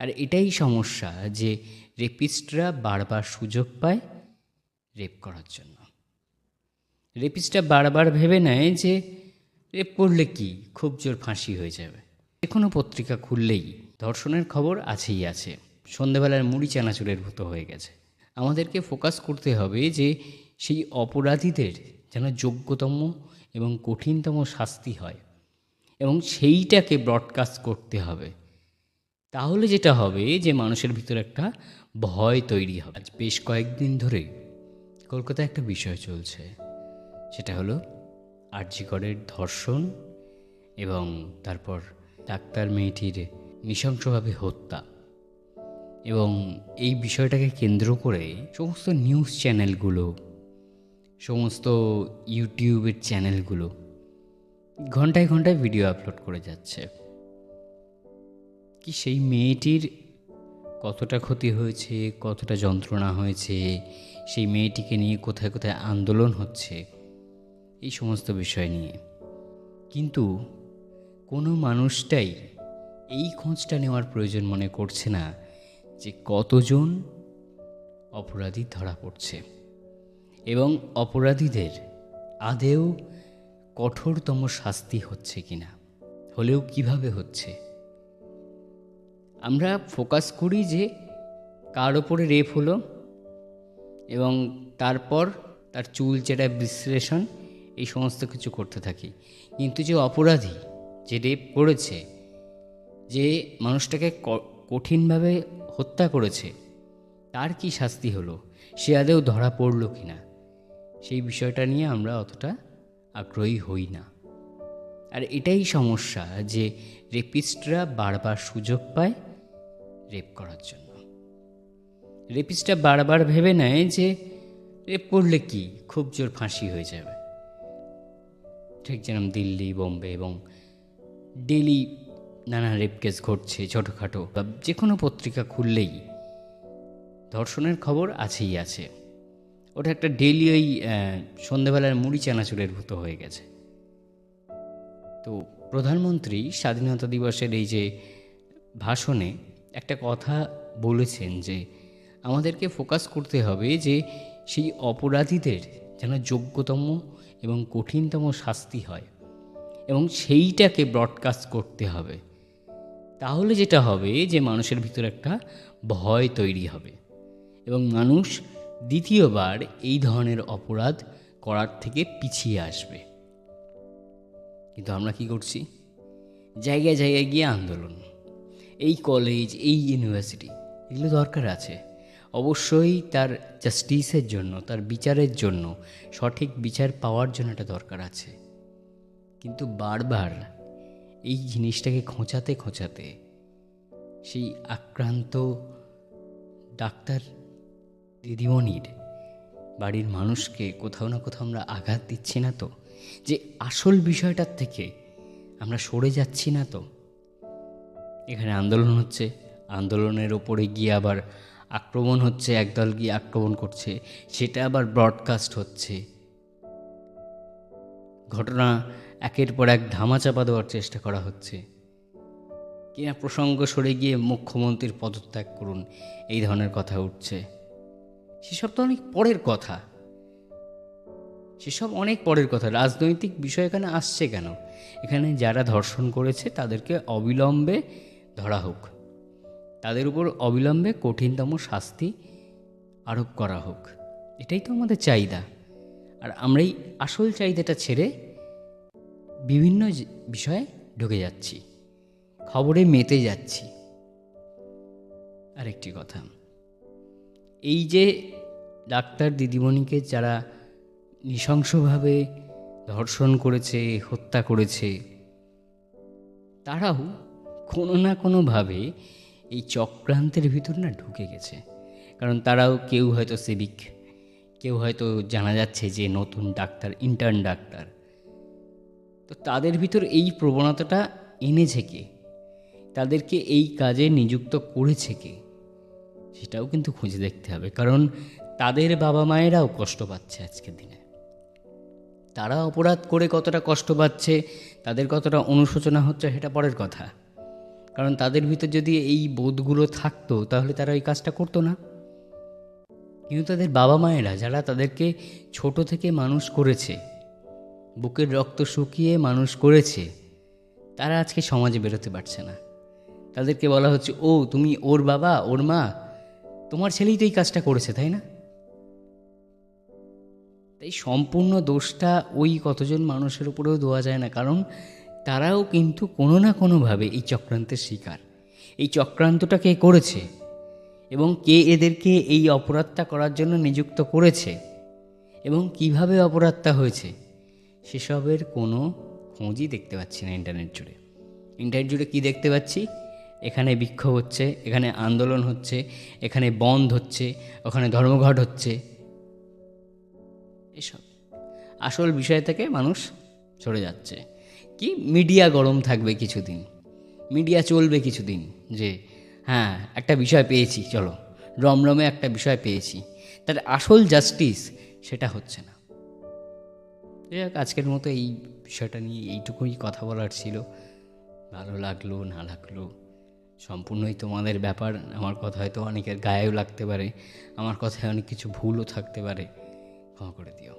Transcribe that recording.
আর এটাই সমস্যা যে রেপিস্টরা বারবার সুযোগ পায় রেপ করার জন্য। রেপিস্টরা বারবার ভেবে নেয় যে রেপ করলে কি খুব জোর ফাঁসি হয়ে যাবে। যে কোনো পত্রিকা খুললেই ধর্ষণের খবর আছেই আছে, সন্ধেবেলার মুড়ি চানাচুরের মতো হয়ে গেছে। আমাদেরকে ফোকাস করতে হবে যে সেই অপরাধীদের যেন যোগ্যতম এবং কঠিনতম শাস্তি হয়, এবং সেইটাকে ব্রডকাস্ট করতে হবে। তাহলে যেটা হবে যে মানুষের ভিতরে একটা ভয় তৈরি হবে। আজ বেশ কয়েকদিন ধরে কলকাতায় একটা বিষয় চলছে, সেটা হলো আরজি করের ধর্ষণ এবং তারপর ডাক্তার মেয়েটির নৃশংসভাবে হত্যা। এবং এই বিষয়টাকে কেন্দ্র করে সমস্ত নিউজ চ্যানেলগুলো, সমস্ত ইউটিউবের চ্যানেলগুলো ঘন্টায় ঘন্টায় ভিডিও আপলোড করে যাচ্ছে। কি সেই মেয়েটির কতটা ক্ষতি হয়েছে, কতটা যন্ত্রণা হয়েছে, সেই মেয়েটিকে নিয়ে কোথায় কোথায় আন্দোলন হচ্ছে, এই সমস্ত বিষয় নিয়ে। কিন্তু কোনো মানুষটাই এই খোঁজটা নেওয়ার প্রয়োজন মনে করছে না যে কতজন অপরাধী ধরা পড়ছে এবং অপরাধীদের আদেও কঠোরতম শাস্তি হচ্ছে কিনা, হলেও কিভাবে হচ্ছে। আমরা ফোকাস করি যে কার ওপরে রেপ হলো এবং তারপর তার চুল চেরা বিশ্লেষণ, এই সমস্ত কিছু করতে থাকি। কিন্তু যে অপরাধী, যে রেপ করেছে, যে মানুষটাকে কঠিনভাবে হত্যা করেছে, তার কি শাস্তি হলো, সে আদেও ধরা পড়ল কি না, সেই বিষয়টা নিয়ে আমরা অতটা আগ্রহী হই না। আর এটাই সমস্যা যে রেপিস্টরা বারবার সুযোগ পায় রেপ করার জন্য। রেপিস্টরা বারবার ভেবে নেয় যে রেপ করলে কি খুব জোর ফাঁসি হয়ে যাবে। ঠিক যেরকম দিল্লি, বোম্বে এবং ডেলি নানা রেপ কেস ঘটছে ছোটোখাটো, বা যে কোনো পত্রিকা খুললেই ধর্ষণের খবর আছেই আছে। ওটা একটা ডেলি ওই সন্ধেবেলার মুড়ি চানাচুরের মতো হয়ে গেছে। তো প্রধানমন্ত্রী স্বাধীনতা দিবসের এই যে ভাষণে একটা কথা বলেছেন যে আমাদেরকে ফোকাস করতে হবে যে সেই অপরাধীদের যেন যোগ্যতম এবং কঠিনতম শাস্তি হয়, এবং সেইটাকে ব্রডকাস্ট করতে হবে। তাহলে যেটা হবে যে মানুষের ভিতরে একটা ভয় তৈরি হবে এবং মানুষ দ্বিতীয়বার এই ধরনের অপরাধ করার থেকে পিছিয়ে আসবে। কিন্তু আমরা কি করছি? জায়গায় জায়গায় গিয়ে আন্দোলন। এই কলেজ, এই ইউনিভার্সিটি, এগুলো দরকার আছে অবশ্যই, তার জাস্টিসের জন্য, তার বিচারের জন্য, সঠিক বিচার পাওয়ার জন্য এটা দরকার আছে। কিন্তু বারবার এই জিনিসটাকে খোঁচাতে খোঁচাতে সেই আক্রান্ত ডাক্তার দিদিমণির বাড়ির মানুষকে কোথাও না কোথাও আমরা আঘাত দিচ্ছি না তো? যে আসল বিষয়টার থেকে আমরা সরে যাচ্ছি না তো? এখানে আন্দোলন হচ্ছে, আন্দোলনের ওপরে গিয়ে আবার আক্রমণ হচ্ছে, একদল গিয়ে আক্রমণ করছে, সেটা আবার ব্রডকাস্ট হচ্ছে। ঘটনা একের পর এক ধামাচাপা দেওয়ার চেষ্টা করা হচ্ছে, কিনা প্রসঙ্গ সরে গিয়ে মুখ্যমন্ত্রীর পদত্যাগ করুন, এই ধরনের কথা উঠছে। সেসব তো অনেক পরের কথা, সেসব অনেক পরের কথা। রাজনৈতিক বিষয় এখানে আসছে কেন? এখানে যারা ধর্ষণ করেছে তাদেরকে অবিলম্বে ধরা হোক, তাদের উপর অবিলম্বে কঠিনতম শাস্তি আরোপ করা হোক, এটাই তো আমাদের চাহিদা। আর আমরা এই আসল চাহিদাটা ছেড়ে বিভিন্ন বিষয়ে ঢুকে যাচ্ছি, খবরে মেতে যাচ্ছি। আরেকটি কথা, এই যে ডাক্তার দিদিমণিকে যারা নৃশংসভাবে ধর্ষণ করেছে, হত্যা করেছে, তারাও কোনো না কোনোভাবে এই চক্রান্তের ভিতর না ঢুকে গেছে। কারণ তারাও কেউ হয়তো সিভিক, কেউ হয়তো জানা যাচ্ছে যে নতুন ডাক্তার, ইন্টার্ন ডাক্তার। তো তাদের ভিতর এই প্রবণতাটা এনেছে কে, তাদেরকে এই কাজে নিযুক্ত করেছে কে, সেটাও কিন্তু খুঁজে দেখতে হবে। কারণ তাদের বাবা মায়েরাও কষ্ট পাচ্ছে আজকের দিনে। তারা অপরাধ করে কতটা কষ্ট পাচ্ছে, তাদের কতটা অনুশোচনা হচ্ছে, সেটা পরের কথা। কারণ তাদের ভিতর যদি এই বোধগুলো থাকতো তাহলে তারা ওই কাজটা করতো না। কিন্তু তাদের বাবা মায়েরা যারা তাদেরকে ছোট থেকে মানুষ করেছে, বুকের রক্ত শুকিয়ে মানুষ করেছে, তারা আজকে সমাজে বেরোতে পারছে না। তাদেরকে বলা হচ্ছে, ও তুমি ওর বাবা ওর মা, তোমার ছেলেই তো এই কাজটা করেছে, তাই না? তাই সম্পূর্ণ দোষটা ওই কতজন মানুষের উপরেও দেওয়া যায় না, কারণ তারাও কিন্তু কোনো না কোনোভাবে এই চক্রান্তের শিকার। এই চক্রান্তটা কে করেছে এবং কে এদেরকে এই অপরাধটা করার জন্য নিযুক্ত করেছে এবং কিভাবে অপরাধটা হয়েছে, সেসবের কোনো খোঁজই দেখতে পাচ্ছি না ইন্টারনেট জুড়ে। ইন্টারনেট জুড়ে কী দেখতে পাচ্ছি? এখানে বিক্ষোভ হচ্ছে, এখানে আন্দোলন হচ্ছে, এখানে বন্ধ হচ্ছে, ওখানে ধর্মঘট হচ্ছে, এসব আসল বিষয় থেকে মানুষ সরে যাচ্ছে। কি মিডিয়া গরম থাকবে কিছুদিন, মিডিয়া চলবে কিছুদিন, যে হ্যাঁ একটা বিষয় পেয়েছি, চলো রমরমে একটা বিষয় পেয়েছি, তার আসল জাস্টিস সেটা হচ্ছে না। যাই হোক, আজকের মতো এই বিষয়টা নিয়ে এইটুকুই কথা বলার ছিল। ভালো লাগলো না লাগলো সম্পূর্ণই তোমাদের ব্যাপার। আমার কথা হয়তো অনেকের গায়েও লাগতে পারে, আমার কথায় অনেক কিছু ভুলও থাকতে পারে, ক্ষমা করে দিও।